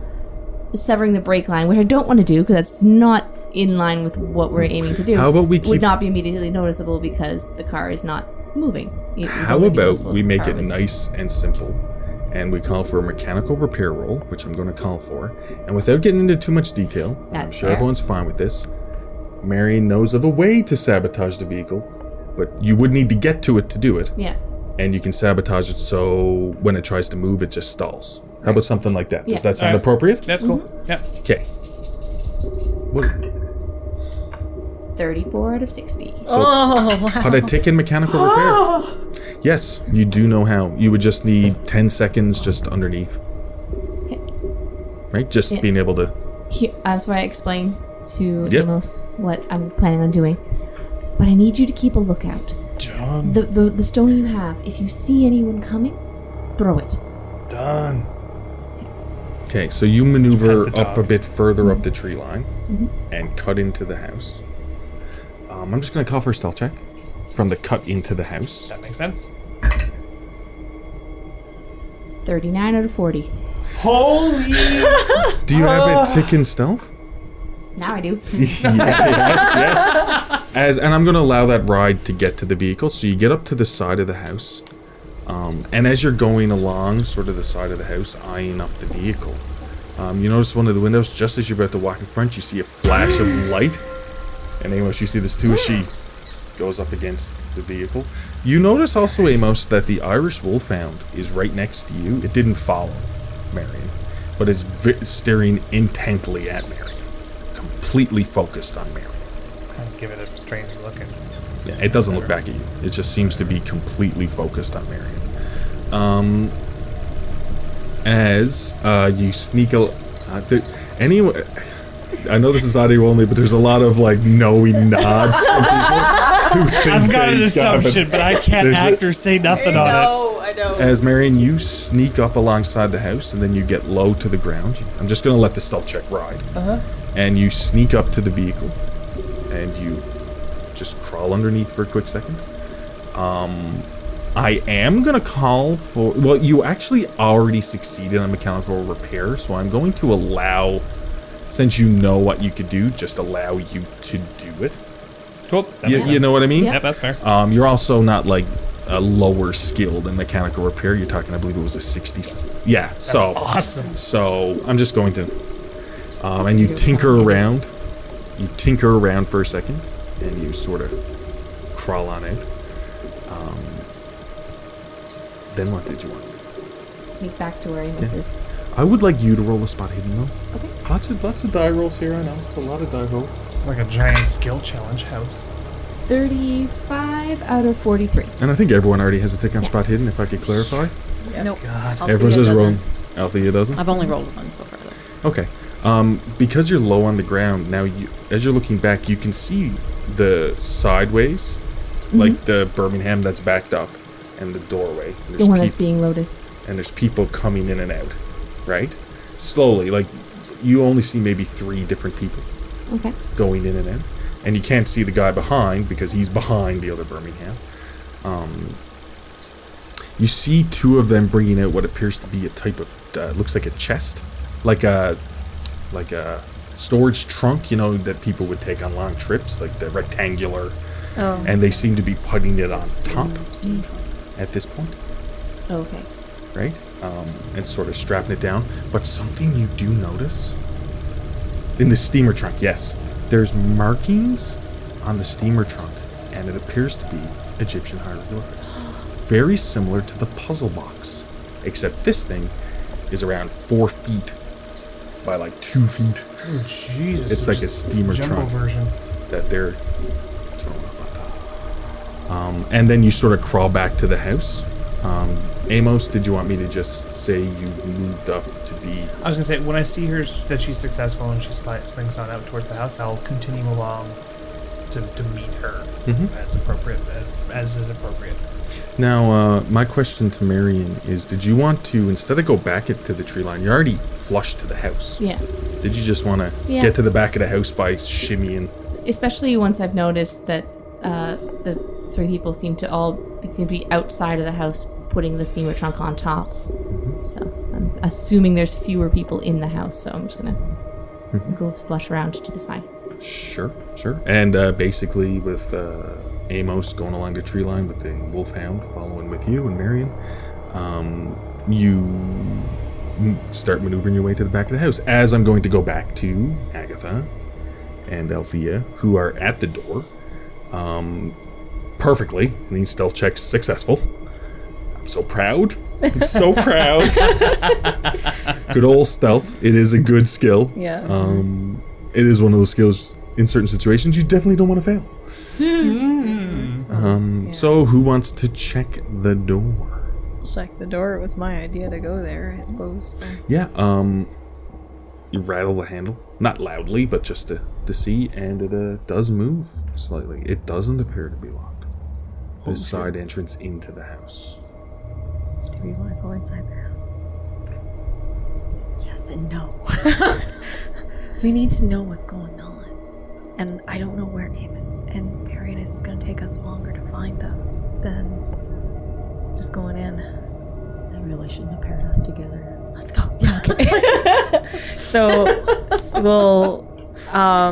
severing the brake line, which I don't want to do because that's not in line with what we're aiming to do. How about we would keep- not be immediately noticeable because the car is not moving. It would How only be about noticeable we if the make car it was- nice and simple, and we call for a mechanical repair roll, which I'm going to call for, and without getting into too much detail, I'm That's sure fair. everyone's fine with this. Marion knows of a way to sabotage the vehicle, but you would need to get to it to do it, Yeah. and you can sabotage it so when it tries to move, it just stalls. How about something like that? Does Yeah. that sound Alright. appropriate? That's cool. Yeah. Okay. What? 34 out of 60. So, Oh, wow. how to tick in mechanical repair? Yes, you do know how. You would just need 10 seconds just underneath. Okay. Right? Just Yeah. being able to... So I explain to Yep. Amos what I'm planning on doing. But I need you to keep a lookout. John. The stone you have, if you see anyone coming, throw it. Done. Okay, so you maneuver Pet the up dog. a bit further up the tree line Mhm. and cut into the house. I'm just going to call for a stealth check from the cut into the house. That makes sense. 39 out of 40. Holy! Do you have a tick in stealth? Now I do. yes. And I'm going to allow that ride to get to the vehicle. So you get up to the side of the house. And as you're going along sort of the side of the house, eyeing up the vehicle, you notice one of the windows, just as you're about to walk in front, you see a flash of light. And Amos, you see this too as she goes up against the vehicle. You notice also, Amos, that the Irish wolfhound is right next to you. It didn't follow Marion, but is staring intently at Marion. Completely focused on Marion. Kind of give it a strange look. And Yeah, it doesn't look back at you. It just seems to be completely focused on Marion. As you sneak anyway, I know this is audio only, but there's a lot of like knowing nods from people who think I've got an they assumption, but I can't There's act or say nothing on it. I know. As Marion, you sneak up alongside the house, and then you get low to the ground. I'm just going to let the stealth check ride. And you sneak up to the vehicle, and you just crawl underneath for a quick second. I am going to call for... Well, you actually already succeeded on mechanical repair, so I'm going to allow... Since you know what you could do, just allow you to do it. Cool. You know what I mean? Yep, that's fair. You're also not like a lower skilled in mechanical repair. You're talking, I believe it was a 60. Yeah, That's so awesome. So I'm just going to, and you tinker around. You tinker around for a second, and you sort of crawl on out. Then what did you want? Sneak back to where Amos is. I would like you to roll a spot hidden though. Okay. Lots of die rolls here. I know it's a lot of die rolls. Like a giant skill challenge house. 35 out of 43. And I think everyone already has a tick on spot hidden. If I could clarify, Nope. God. everyone says Althea roll. doesn't. Althea doesn't. I've only rolled one so far. Though. Okay. Because you're low on the ground now, as you're looking back, you can see the sideways, like the Birmingham that's backed up, and the doorway. And The one that's being loaded. and there's people coming in and out, right? Slowly, like you only see maybe 3 different people Okay. going in and out, and you can't see the guy behind because he's behind the other Birmingham. You see 2 of them bringing out what appears to be a type of looks like a chest, like a storage trunk, you know, that people would take on long trips, like the rectangular. Oh. And they seem to be putting it on top at this point, Okay. right? And sort of strapping it down. But something you do notice in the steamer trunk, yes, there's markings on the steamer trunk, and it appears to be Egyptian hieroglyphics, very similar to the puzzle box, except this thing is around 4 feet by like 2 feet. Oh, Jesus. It's like a steamer jumbo trunk version. that they're throwing up on top. And then you sort of crawl back to the house. Amos, did you want me to just say you've moved up to be... I was gonna say, when I see her that she's successful and she slinks on out towards the house, I'll continue along to meet her as appropriate, as is appropriate. Now, my question to Marion is, did you want to, instead of go back to the tree line, you're already flush to the house. Yeah. Did you just want to get to the back of the house by shimmying? Especially once I've noticed that the 3 people seem to be outside of the house putting the steamer trunk on top. So I'm assuming there's fewer people in the house, so I'm just going to go flush around to the side. Sure. And basically with Amos going along the tree line with the wolfhound following with you and Marion, you start maneuvering your way to the back of the house. As I'm going to go back to Agatha and Althea, who are at the door. Perfectly. These stealth checks successful. I'm so proud. I'm so proud. Good old stealth. It is a good skill. Yeah. It is one of those skills in certain situations you definitely don't want to fail. So who wants to check the door? Check the door. It was my idea to go there, I suppose. So. Yeah, you rattle the handle. Not loudly, but just to see, and it does move slightly. It doesn't appear to be locked. There's side entrance into the house. Do we want to go inside the house? Yes and no. We need to know what's going on. And I don't know where Amos and Marion is. It's going to take us longer to find them than just going in. I I really shouldn't have paired us together. Let's go. Yeah, okay. So we'll I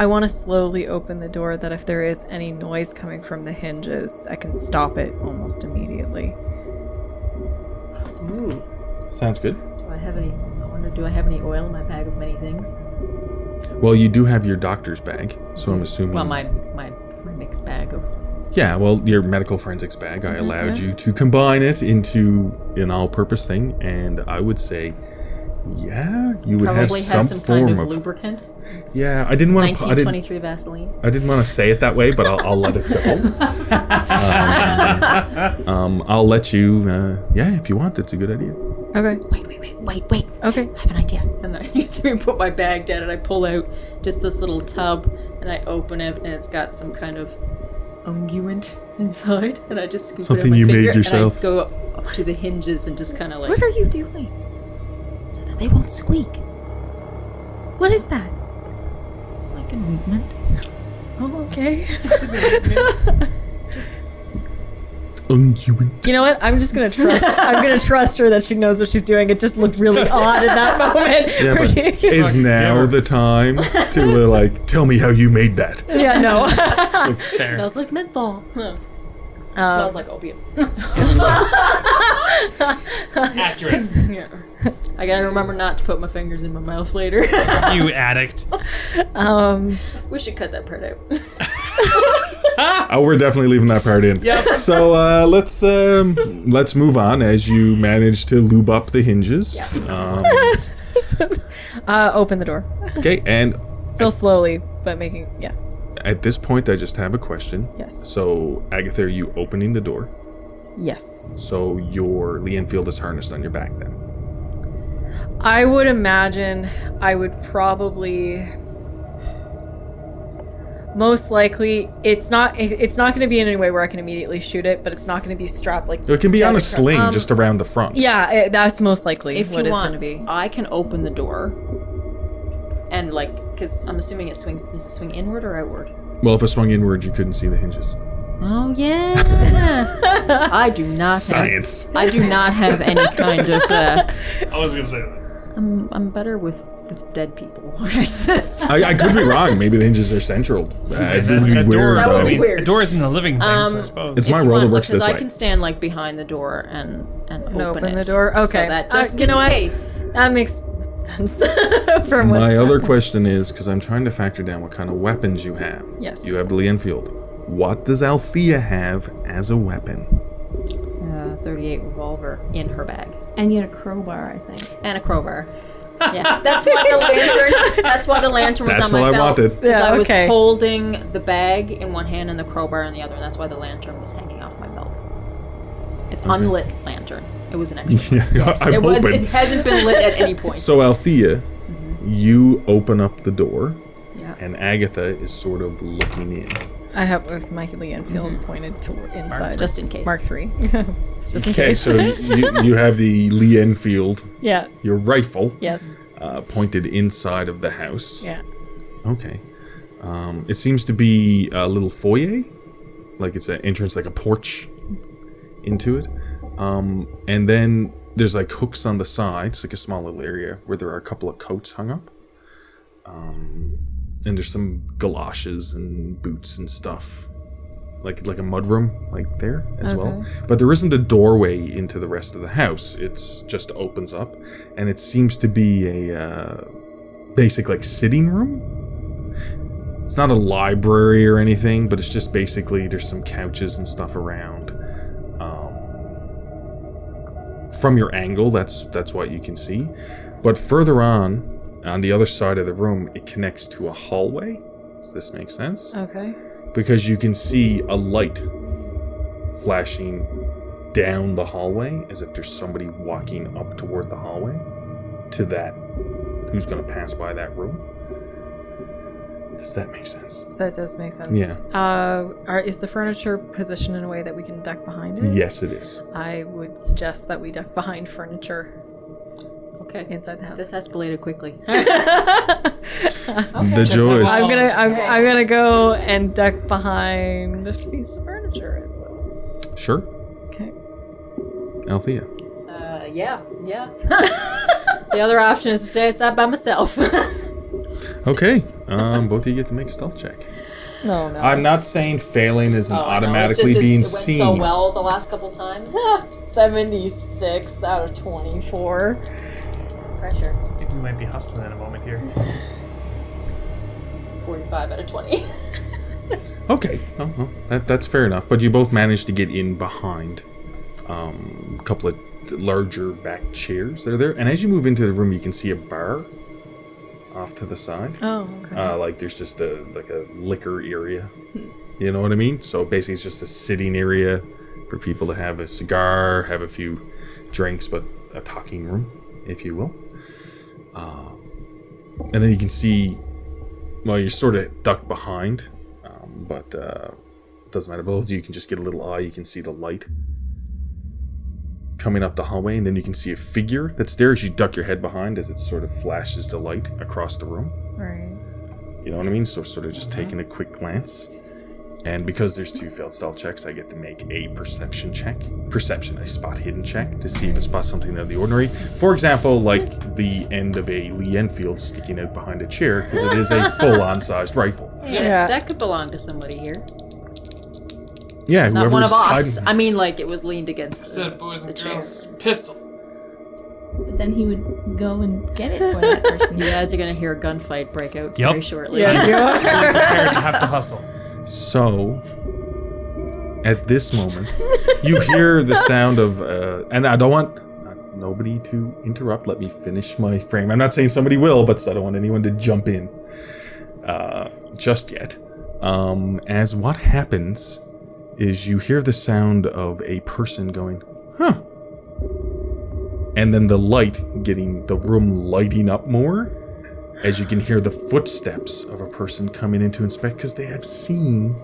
want to slowly open the door that if there is any noise coming from the hinges, I can stop it almost immediately. Ooh. Sounds good. Do I have any oil in my bag of many things? Well, you do have your doctor's bag, so I'm assuming... Well, my mixed bag of... Yeah, well, your medical forensics bag, I allowed you to combine it into an all-purpose thing, and I would say, yeah, you would Probably have has some form kind of of lubricant. Yeah, I didn't want to... 1923 Vaseline. I didn't want to say it that way, but I'll let it go. I'll let you... yeah, if you want, it's a good idea. Okay. Wait. Okay. I have an idea. And then I used to put my bag down and I pull out just this little tub and I open it and it's got some kind of unguent inside and I just scoop Something it in my you finger made yourself. and I go up to the hinges and just kind of like... What are you doing? So that they won't squeak. What is that? It's like an ointment. Oh, okay. Unguent. You know what? I'm just gonna trust. I'm gonna trust her that she knows what she's doing. It just looked really odd at that moment. Yeah, but is now the time to tell me how you made that? Yeah, no. It smells like menthol. It smells like opium. Accurate. Yeah. I gotta remember not to put my fingers in my mouth later. You addict. We should cut that part out. Oh, we're definitely leaving that part in. Yep. So let's move on as you manage to lube up the hinges. Open the door. Okay, and Still slowly, but making at this point, I just have a question. Yes. So, Agatha, are you opening the door? Yes. So your Lee Enfield is harnessed on your back then. I would imagine I would probably most likely it's not going to be in any way where I can immediately shoot it, but it's not going to be strapped like It can be down on a the sling just around the front. Yeah, that's most likely If what you it's want, going to be. I can open the door and because I'm assuming it swings. Does it swing inward or outward? Well, if it swung inward, you couldn't see the hinges. Oh yeah. I do not. Science. I do not have any kind of. I was gonna say that. I'm better with dead people. I could be wrong. Maybe the hinges are central. It'd be A weird, That though. would be weird. A door isn't a living thing, so I suppose. It's my role that works this I way. can stand behind the door and open the it. door? So Okay. that just you in know what? case. That makes sense. From My what's other question is, because I'm trying to factor down what kind of weapons you have. Yes. You have the Lee Enfield. What does Althea have as a weapon? 38 revolver in her bag And you had a crowbar, I think. and a crowbar. Yeah, that's why the lantern. That's why the lantern was That's on my what I belt. wanted. Because Yeah, I was okay. holding the bag in one hand and the crowbar in the other, and that's why the lantern was hanging off my belt. It's unlit lantern. It was an extra. Yeah, Yes, I'm it was. hoping. It hasn't been lit at any point. So, Althea, you open up the door, Yeah. and Agatha is sort of looking in. I have with my Lee Enfield pointed to inside. just in case. Mark 3. Just in Okay, case. so you have the Lee Enfield, Yeah. your rifle, Yes. pointed inside of the house. Yeah. Okay. It seems to be a little foyer, like it's an entrance, like a porch into it. And then there's like hooks on the sides, like a small little area where there are a couple of coats hung up. And there's some galoshes and boots and stuff, like a mudroom, like there as well. But there isn't a doorway into the rest of the house. It's just opens up, and it seems to be a basic like sitting room. It's not a library or anything, but it's just basically there's some couches and stuff around. From your angle, that's what you can see. But further on the other side of the room, it connects to a hallway. Does this make sense? Okay. Because you can see a light flashing down the hallway as if there's somebody walking up toward the hallway to that who's going to pass by that room. Does that make sense? That does make sense. Yeah. Is the furniture positioned in a way that we can duck behind it? Yes, it is. I would suggest that we duck behind furniture Okay. inside the house. This escalated quickly. The joys. I'm gonna go and duck behind a piece of furniture as well. Sure. Okay. Althea. Yeah. The other option is to stay outside by myself. Okay. Both of you get to make a stealth check. No. I'm not saying failing isn't Oh, automatically no, being it went seen. so well the last couple times. 76 out of 24. Pressure. I think we might be hustling in a moment here. 45 out of 20. Okay, well, that's fair enough. But you both managed to get in behind a couple of larger back chairs that are there. And as you move into the room, you can see a bar off to the side. Oh, okay. Like there's just a liquor area. You know what I mean? So basically it's just a sitting area for people to have a cigar, have a few drinks, but a talking room, if you will. And then you can see, well, you're sort of ducked behind, but it doesn't matter. Both of you can just get a little eye. You can see the light coming up the hallway, and then you can see a figure that's there as you duck your head behind as it sort of flashes the light across the room. Right. You know what I mean? So sort of just taking a quick glance. And because there's 2 failed stealth checks, I get to make a perception check. A spot hidden check to see if it spots something out of the ordinary. For example, like the end of a Lee Enfield sticking out behind a chair, because it is a full-on sized rifle. Yeah. That could belong to somebody here. Yeah, Not one of whoever's us. hiding. I mean, like, it was leaned against Instead of boys the and chair. girls, pistols. But then he would go and get it for that person. You guys are going to hear a gunfight break out Yep. very shortly. Yeah. Prepared to have to hustle. So, at this moment, you hear the sound of, and I don't want nobody to interrupt. Let me finish my frame. I'm not saying somebody will, but I don't want anyone to jump in just yet. As what happens is you hear the sound of a person going, huh. And then the room lighting up more as you can hear the footsteps of a person coming in to inspect because they have seen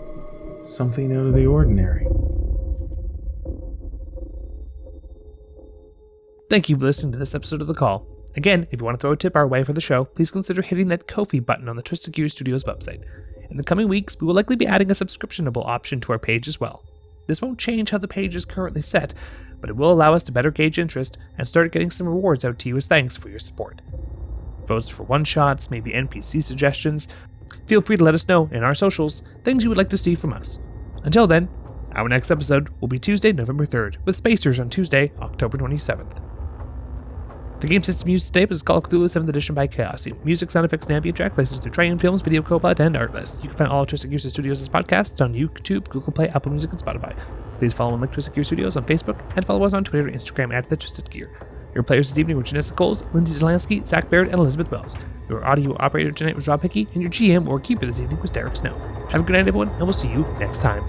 something out of the ordinary. Thank you for listening to this episode of The Call. Again, if you want to throw a tip our way for the show, please consider hitting that Ko-fi button on the Twisted Gear Studios website. In the coming weeks, we will likely be adding a subscriptionable option to our page as well. This won't change how the page is currently set, but it will allow us to better gauge interest and start getting some rewards out to you as thanks for your support. Votes for one-shots, maybe NPC suggestions. Feel free to let us know in our socials things you would like to see from us. Until then, our next episode will be Tuesday, November 3rd, with Spacers on Tuesday, October 27th. The game system used today was Call of Cthulhu 7th Edition by Chaos. Music, sound effects, and ambient track places through Triune Films, Video Copilot, and Artlist. You can find all of Twisted Gear Studios' podcasts on YouTube, Google Play, Apple Music, and Spotify. Please follow and like Twisted Gear Studios on Facebook, and follow us on Twitter and Instagram at The Twisted Gear. Your players this evening were Janessa Coles, Lindsay Zelansky, Zach Barrett, and Elizabeth Wells. Your audio operator tonight was Rob Hickey, and your GM or keeper this evening was Derek Snow. Have a good night, everyone, and we'll see you next time.